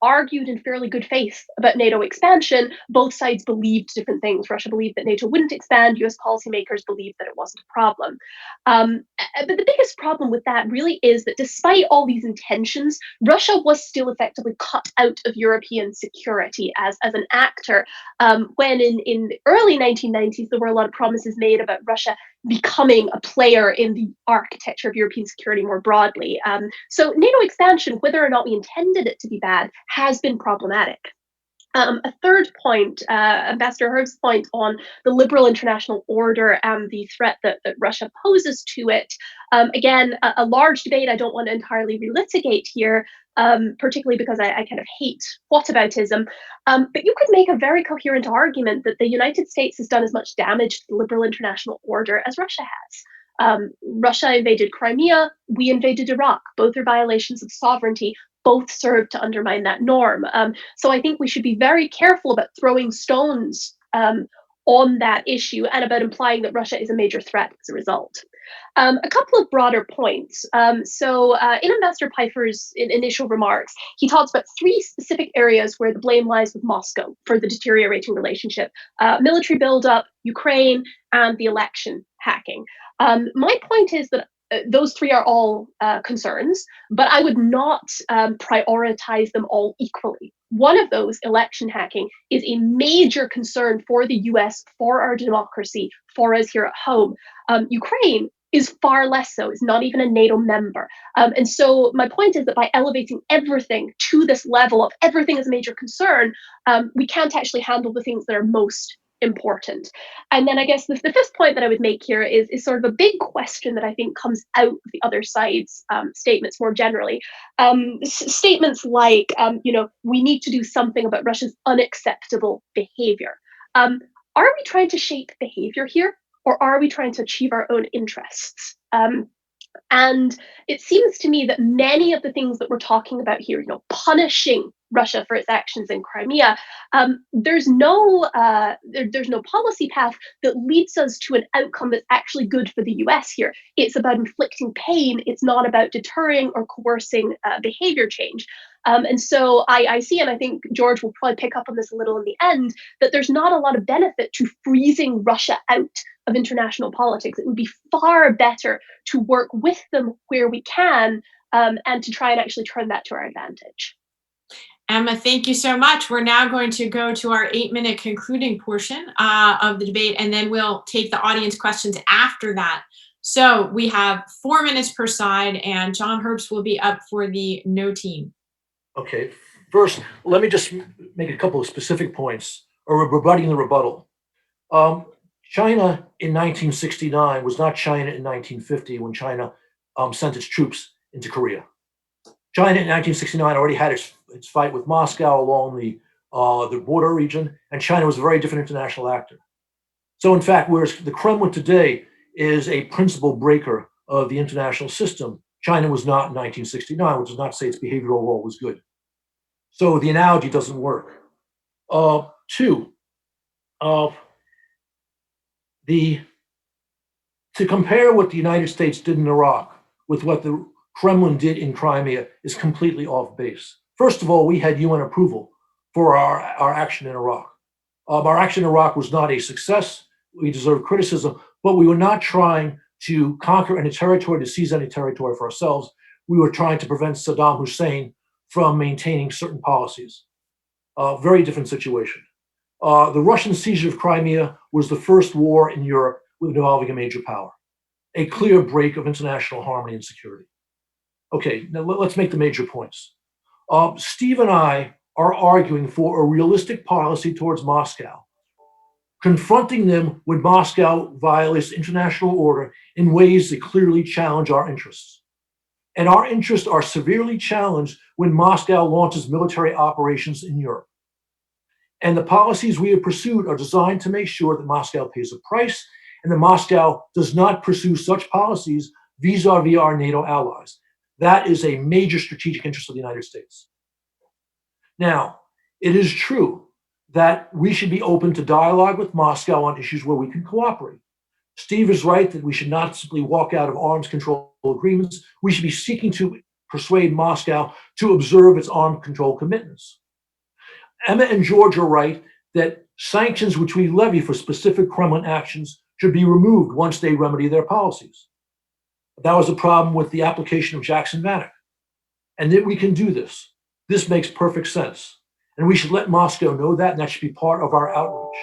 argued in fairly good faith about NATO expansion. Both sides believed different things. Russia believed that NATO wouldn't expand. US policymakers believed that it wasn't a problem. But the biggest problem with that really is that despite all these intentions, Russia was still effectively cut out of European security as an actor. When in the early 1990s, there were a lot of promises made about Russia becoming a player in the architecture of European security more broadly. So NATO expansion, whether or not we intended it to be bad, has been problematic. A third point, Ambassador Herbst's point on the liberal international order and the threat that Russia poses to it. Again, a large debate I don't want to entirely relitigate here, particularly because I kind of hate whataboutism. But you could make a very coherent argument that the United States has done as much damage to the liberal international order as Russia has. Russia invaded Crimea, we invaded Iraq. Both are violations of sovereignty. Both serve to undermine that norm. So I think we should be very careful about throwing stones on that issue and about implying that Russia is a major threat as a result. A couple of broader points. In Ambassador Pifer's initial remarks, he talks about 3 specific areas where the blame lies with Moscow for the deteriorating relationship: military buildup, Ukraine, and the election hacking. My point is that those 3 are all concerns, but I would not prioritize them all equally. One of those, election hacking, is a major concern for the US, for our democracy, for us here at home. Ukraine is far less so. It's not even a NATO member. And so my point is that by elevating everything to this level of everything is a major concern, we can't actually handle the things that are most important. And then I guess the 5th point that I would make here is sort of a big question that I think comes out of the other side's statements more generally. Statements like, we need to do something about Russia's unacceptable behavior. Are we trying to shape behavior here, or are we trying to achieve our own interests? And it seems to me that many of the things that we're talking about here, punishing Russia for its actions in Crimea, there's no policy path that leads us to an outcome that's actually good for the US here. It's about inflicting pain. It's not about deterring or coercing behavior change. And so I see, and I think George will probably pick up on this a little in the end, that there's not a lot of benefit to freezing Russia out of international politics. It would be far better to work with them where we can, and to try and actually turn that to our advantage. Emma, thank you so much. We're now going to go to our 8-minute concluding portion of the debate, and then we'll take the audience questions after that. So we have 4 minutes per side, and John Herbst will be up for the no team. Okay, first, let me just make a couple of specific points, or rebutting the rebuttal. China in 1969 was not China in 1950 when China sent its troops into Korea. China in 1969 already had its fight with Moscow along the border region, and China was a very different international actor. So in fact, whereas the Kremlin today is a principal breaker of the international system, China was not in 1969, which does not say its behavior overall was good. So the analogy doesn't work. Two, to compare what the United States did in Iraq with what the Kremlin did in Crimea is completely off base. First of all, we had UN approval for our action in Iraq. Our action in Iraq was not a success. We deserve criticism, but we were not trying to conquer any territory, to seize any territory for ourselves. We were trying to prevent Saddam Hussein from maintaining certain policies. Very different situation. The Russian seizure of Crimea was the first war in Europe involving a major power, a clear break of international harmony and security. Okay, now let's make the major points. Steve and I are arguing for a realistic policy towards Moscow, confronting them when Moscow violates international order in ways that clearly challenge our interests. And our interests are severely challenged when Moscow launches military operations in Europe. And the policies we have pursued are designed to make sure that Moscow pays a price and that Moscow does not pursue such policies vis-a-vis our NATO allies. That is a major strategic interest of the United States. Now, it is true that we should be open to dialogue with Moscow on issues where we can cooperate. Steve is right that we should not simply walk out of arms control agreements. We should be seeking to persuade Moscow to observe its arms control commitments. Emma and George are right that sanctions which we levy for specific Kremlin actions should be removed once they remedy their policies. That was a problem with the application of Jackson Vanik. And that we can do this. This makes perfect sense. And we should let Moscow know that, and that should be part of our outreach.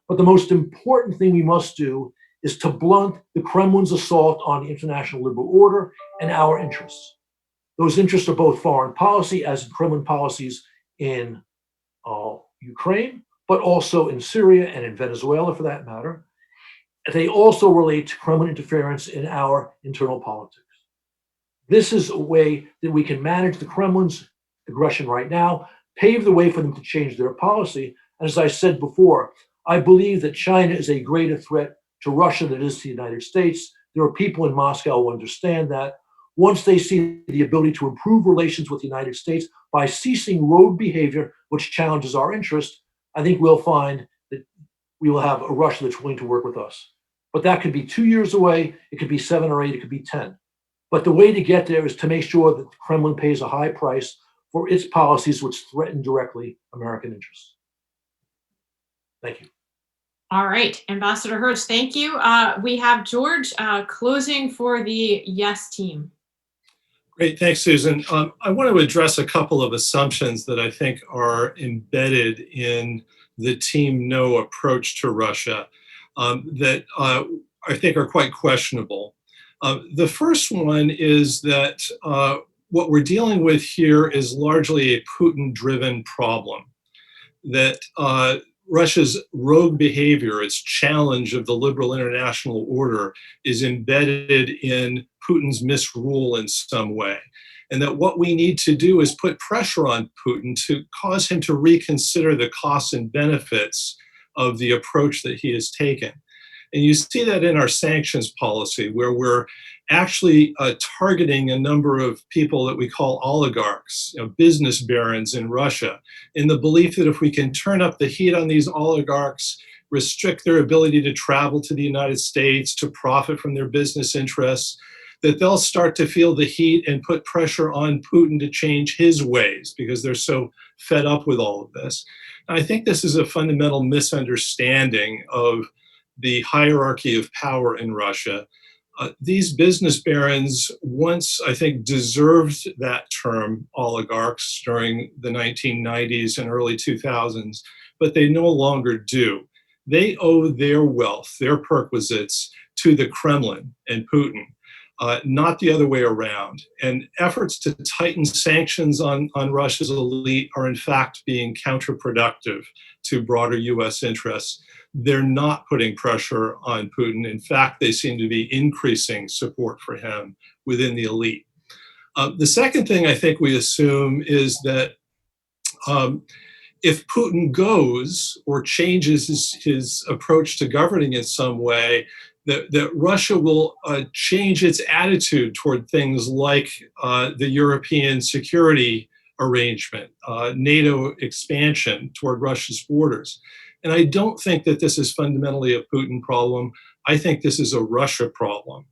But the most important thing we must do is to blunt the Kremlin's assault on the international liberal order and our interests. Those interests are both foreign policy, as in Kremlin policies in Ukraine, but also in Syria and in Venezuela, for that matter. They also relate to Kremlin interference in our internal politics. This is a way that we can manage the Kremlin's aggression right now, pave the way for them to change their policy. And as I said before, I believe that China is a greater threat to Russia than it is to the United States. There are people in Moscow who understand that. Once they see the ability to improve relations with the United States by ceasing rogue behavior, which challenges our interest, I think we'll find that we will have a Russia that's willing to work with us. But that could be 2 years away, it could be 7 or 8, it could be 10. But the way to get there is to make sure that the Kremlin pays a high price for its policies which threaten directly American interests. Thank you. All right, Ambassador Herbst, thank you. We have George closing for the yes team. Great, thanks, Susan. I want to address a couple of assumptions that I think are embedded in the Team No approach to Russia that I think are quite questionable. The first one is that what we're dealing with here is largely a Putin-driven problem, that Russia's rogue behavior, its challenge of the liberal international order, is embedded in Putin's misrule in some way. And that what we need to do is put pressure on Putin to cause him to reconsider the costs and benefits of the approach that he has taken. And you see that in our sanctions policy, where we're actually targeting a number of people that we call oligarchs, business barons in Russia, in the belief that if we can turn up the heat on these oligarchs, restrict their ability to travel to the United States, to profit from their business interests, that they'll start to feel the heat and put pressure on Putin to change his ways because they're so fed up with all of this. And I think this is a fundamental misunderstanding of the hierarchy of power in Russia. These business barons once, I think, deserved that term, oligarchs, during the 1990s and early 2000s, but they no longer do. They owe their wealth, their perquisites, to the Kremlin and Putin, not the other way around. And efforts to tighten sanctions on Russia's elite are in fact being counterproductive to broader US interests. They're not putting pressure on Putin. In fact, they seem to be increasing support for him within the elite. The second thing I think we assume is that if Putin goes or changes his approach to governing in some way, that Russia will change its attitude toward things like the European security arrangement, NATO expansion toward Russia's borders. And I don't think that this is fundamentally a Putin problem. I think this is a Russia problem.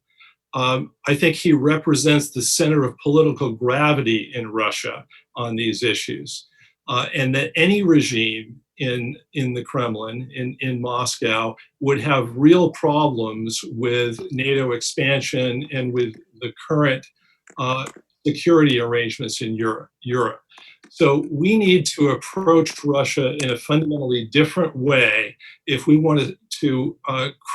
I think he represents the center of political gravity in Russia on these issues. And that any regime in the Kremlin, in Moscow, would have real problems with NATO expansion and with the current security arrangements in Europe. So we need to approach Russia in a fundamentally different way if we want to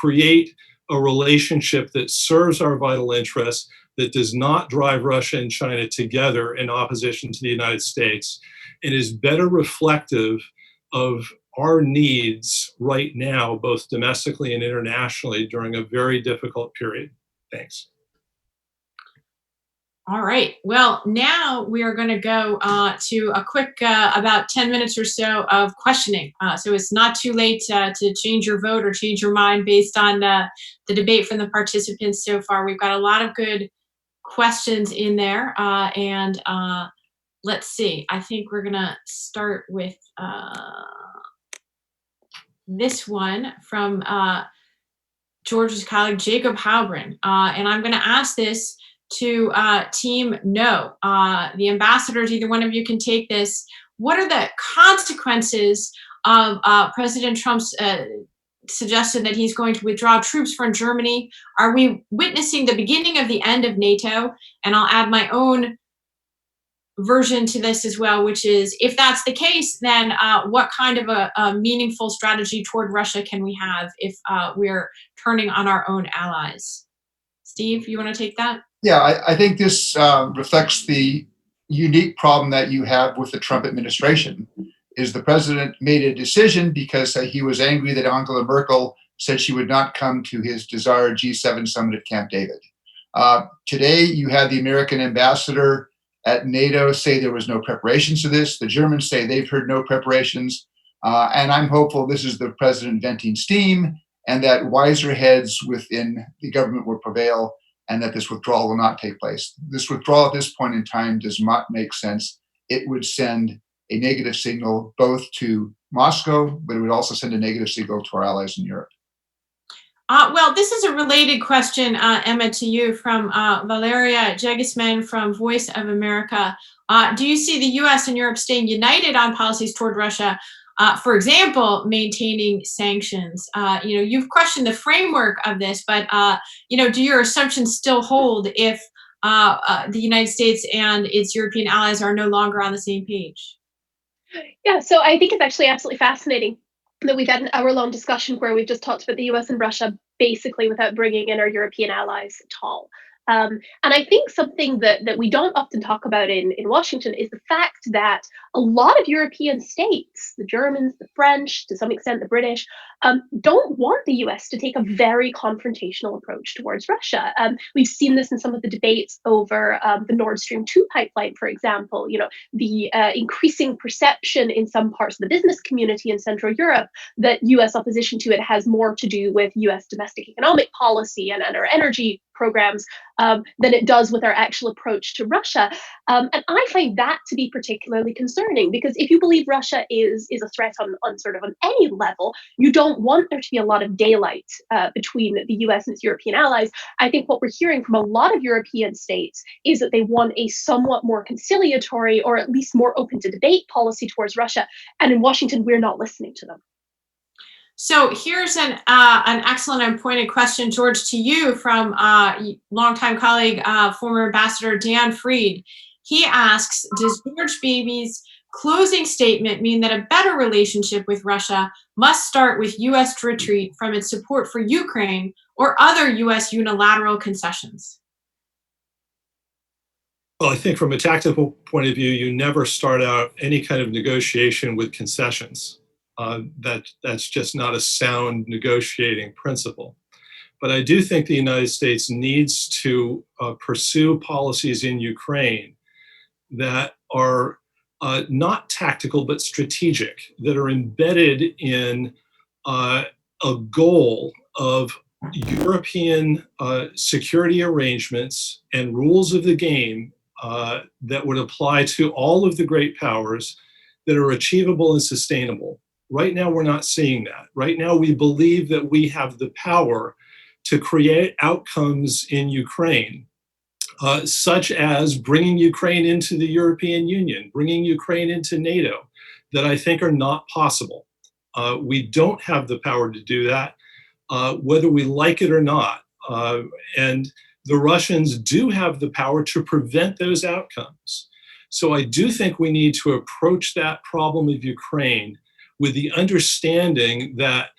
create a relationship that serves our vital interests, that does not drive Russia and China together in opposition to the United States, and is better reflective of our needs right now, both domestically and internationally, during a very difficult period. Thanks. All right. Well, now we are going to go to a quick about 10 minutes or so of questioning. So it's not too late to change your vote or change your mind based on the debate from the participants so far. We've got a lot of good questions in there. And let's see. I think we're going to start with this one from George's colleague, Jacob Halbrin. And I'm going to ask this to Team No. The ambassadors, either one of you can take this. What are the consequences of President Trump's suggestion that he's going to withdraw troops from Germany? Are we witnessing the beginning of the end of NATO? And I'll add my own version to this as well, which is, if that's the case, then what kind of a meaningful strategy toward Russia can we have if we're turning on our own allies? Steve, you want to take that? Yeah, I think this reflects the unique problem that you have with the Trump administration. Is the president made a decision because he was angry that Angela Merkel said she would not come to his desired G7 summit at Camp David. Today, you had the American ambassador at NATO say there was no preparations to this. The Germans say they've heard no preparations. And I'm hopeful this is the president venting steam and that wiser heads within the government will prevail and that this withdrawal will not take place. This withdrawal at this point in time does not make sense. It would send a negative signal both to Moscow, but it would also send a negative signal to our allies in Europe. Well, this is a related question, Emma, to you from Valeria Jegisman from Voice of America. Do you see the US and Europe staying united on policies toward Russia? For example, maintaining sanctions. You've questioned the framework of this, but do your assumptions still hold if the United States and its European allies are no longer on the same page? Yeah, so I think it's actually absolutely fascinating that we've had an hour-long discussion where we've just talked about the US and Russia basically without bringing in our European allies at all. And I think something that we don't often talk about in Washington is the fact that a lot of European states, the Germans, the French, to some extent the British, don't want the US to take a very confrontational approach towards Russia. We've seen this in some of the debates over the Nord Stream 2 pipeline, for example. The increasing perception in some parts of the business community in Central Europe that US opposition to it has more to do with US domestic economic policy and our energy programs than it does with our actual approach to Russia. And I find that to be particularly concerning, because if you believe Russia is a threat on sort of on any level, you don't want there to be a lot of daylight between the US and its European allies. I think what we're hearing from a lot of European states is that they want a somewhat more conciliatory, or at least more open to debate policy towards Russia. And in Washington, we're not listening to them. So here's an excellent and pointed question, George, to you from longtime colleague, former Ambassador Dan Freed. He asks, does George Beebe's closing statement mean that a better relationship with Russia must start with U.S. retreat from its support for Ukraine or other U.S. unilateral concessions? Well, I think from a tactical point of view, you never start out any kind of negotiation with concessions. That's just not a sound negotiating principle. But I do think the United States needs to pursue policies in Ukraine that are not tactical, but strategic, that are embedded in a goal of European security arrangements and rules of the game that would apply to all of the great powers that are achievable and sustainable. Right now, we're not seeing that. Right now, we believe that we have the power to create outcomes in Ukraine, such as bringing Ukraine into the European Union, bringing Ukraine into NATO, that I think are not possible. We don't have the power to do that, whether we like it or not. And the Russians do have the power to prevent those outcomes. So I do think we need to approach that problem of Ukraine with the understanding that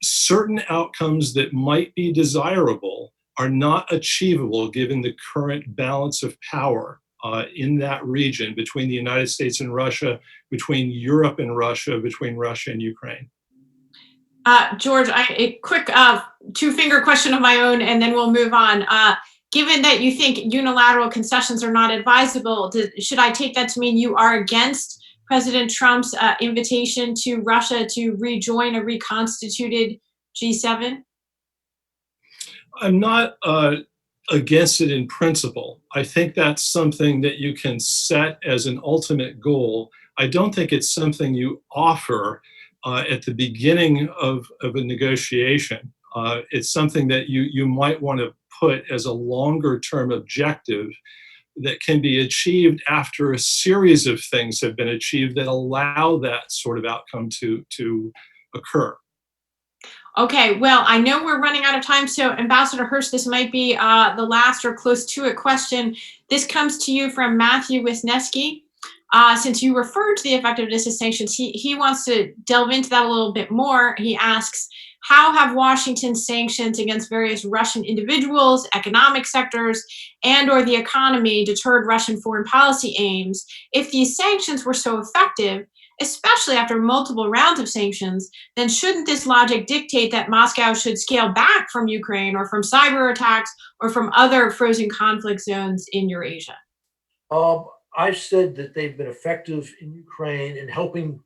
certain outcomes that might be desirable are not achievable given the current balance of power in that region between the United States and Russia, between Europe and Russia, between Russia and Ukraine. George, a quick two-finger question of my own, and then we'll move on. Given that you think unilateral concessions are not advisable, should I take that to mean you are against President Trump's invitation to Russia to rejoin a reconstituted G7? I'm not against it in principle. I think that's something that you can set as an ultimate goal. I don't think it's something you offer at the beginning of a negotiation. It's something that you might want to put as a longer term objective that can be achieved after a series of things have been achieved that allow that sort of outcome to occur. Okay, well, I know we're running out of time, so Ambassador Herbst, this might be the last or close to it question. This comes to you from Matthew Wisniewski. Since you referred to the effectiveness of sanctions, he wants to delve into that a little bit more. He asks, how have Washington's sanctions against various Russian individuals, economic sectors, and or the economy deterred Russian foreign policy aims? If these sanctions were so effective, especially after multiple rounds of sanctions, then shouldn't this logic dictate that Moscow should scale back from Ukraine or from cyber attacks or from other frozen conflict zones in Eurasia? I've said that they've been effective in Ukraine in helping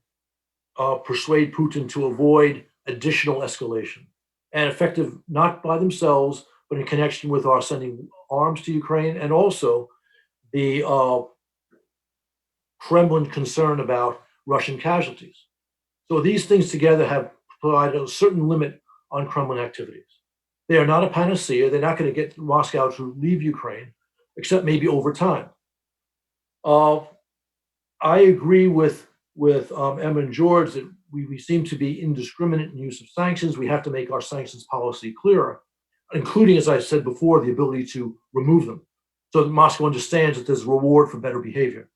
persuade Putin to avoid additional escalation, and effective not by themselves, but in connection with our sending arms to Ukraine, and also the Kremlin concern about Russian casualties. So these things together have provided a certain limit on Kremlin activities. They are not a panacea. They're not going to get Moscow to leave Ukraine, except maybe over time. I agree with Emma and George that we seem to be indiscriminate in use of sanctions. We have to make our sanctions policy clearer, including, as I said before, the ability to remove them, so that Moscow understands that there's a reward for better behavior.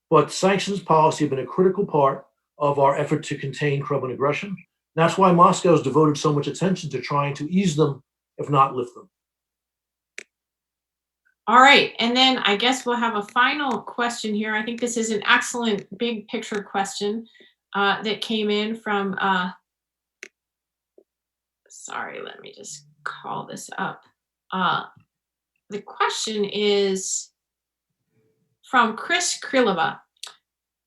But sanctions policy have been a critical part of our effort to contain Kremlin aggression. That's why Moscow has devoted so much attention to trying to ease them, if not lift them. All right, and then I guess we'll have a final question here. I think this is an excellent big picture question that came in from, sorry, let me just call this up. The question is from Chris Krylova.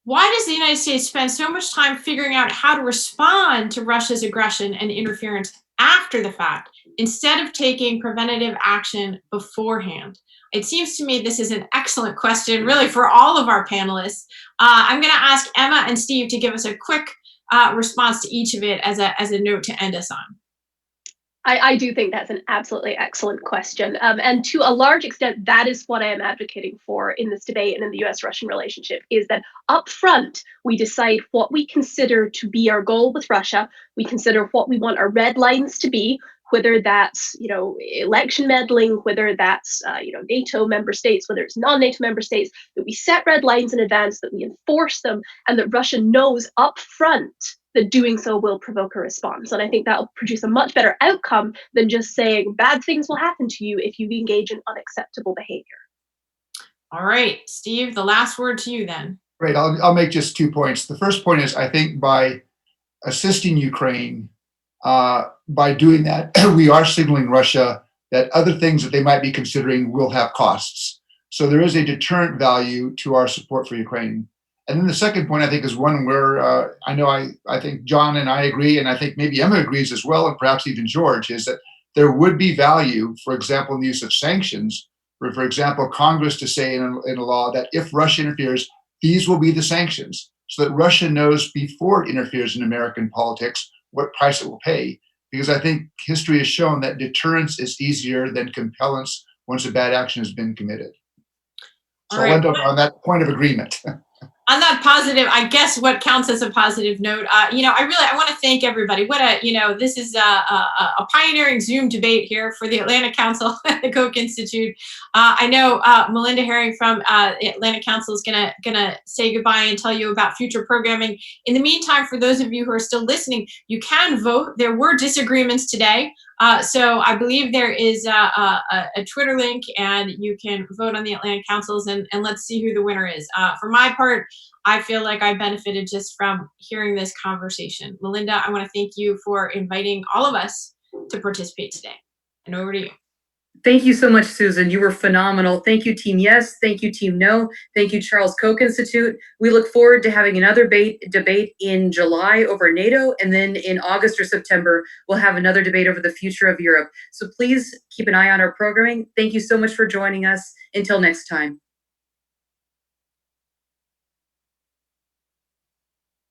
Why does the United States spend so much time figuring out how to respond to Russia's aggression and interference after the fact, instead of taking preventative action beforehand? It seems to me this is an excellent question, really, for all of our panelists. I'm going to ask Emma and Steve to give us a quick response to each of it as a note to end us on. I do think that's an absolutely excellent question. And to a large extent, that is what I am advocating for in this debate and in the US-Russian relationship, is that up front, we decide what we consider to be our goal with Russia. We consider what we want our red lines to be, whether that's, election meddling, whether that's, NATO member states, whether it's non-NATO member states, that we set red lines in advance, that we enforce them, and that Russia knows up front that doing so will provoke a response. And I think that'll produce a much better outcome than just saying bad things will happen to you if you engage in unacceptable behavior. All right, Steve, the last word to you then. Great, I'll make just 2 points. The first point is, I think by assisting Ukraine, by doing that, we are signaling Russia that other things that they might be considering will have costs. So there is a deterrent value to our support for Ukraine. And then the second point, I think, is one where I think John and I agree, and I think maybe Emma agrees as well, and perhaps even George, is that there would be value, for example, in the use of sanctions, for example, Congress to say in a law that if Russia interferes, these will be the sanctions, so that Russia knows before it interferes in American politics what price it will pay. Because I think history has shown that deterrence is easier than compellence once a bad action has been committed. So All I'll right. end up on that point of agreement. On that positive, I guess what counts as a positive note, I want to thank everybody. This is a pioneering Zoom debate here for the Atlantic Council and the Koch Institute. I know Melinda Herring from the Atlantic Council is gonna say goodbye and tell you about future programming. In the meantime, for those of you who are still listening, you can vote. There were disagreements today. So I believe there is a Twitter link, and you can vote on the Atlantic Councils, and let's see who the winner is. For my part, I feel like I benefited just from hearing this conversation. Melinda, I want to thank you for inviting all of us to participate today. And over to you. Thank you so much, Susan. You were phenomenal. Thank you, Team Yes. Thank you, Team No. Thank you, Charles Koch Institute. We look forward to having another debate in July over NATO, and then in August or September, we'll have another debate over the future of Europe. So please keep an eye on our programming. Thank you so much for joining us. Until next time.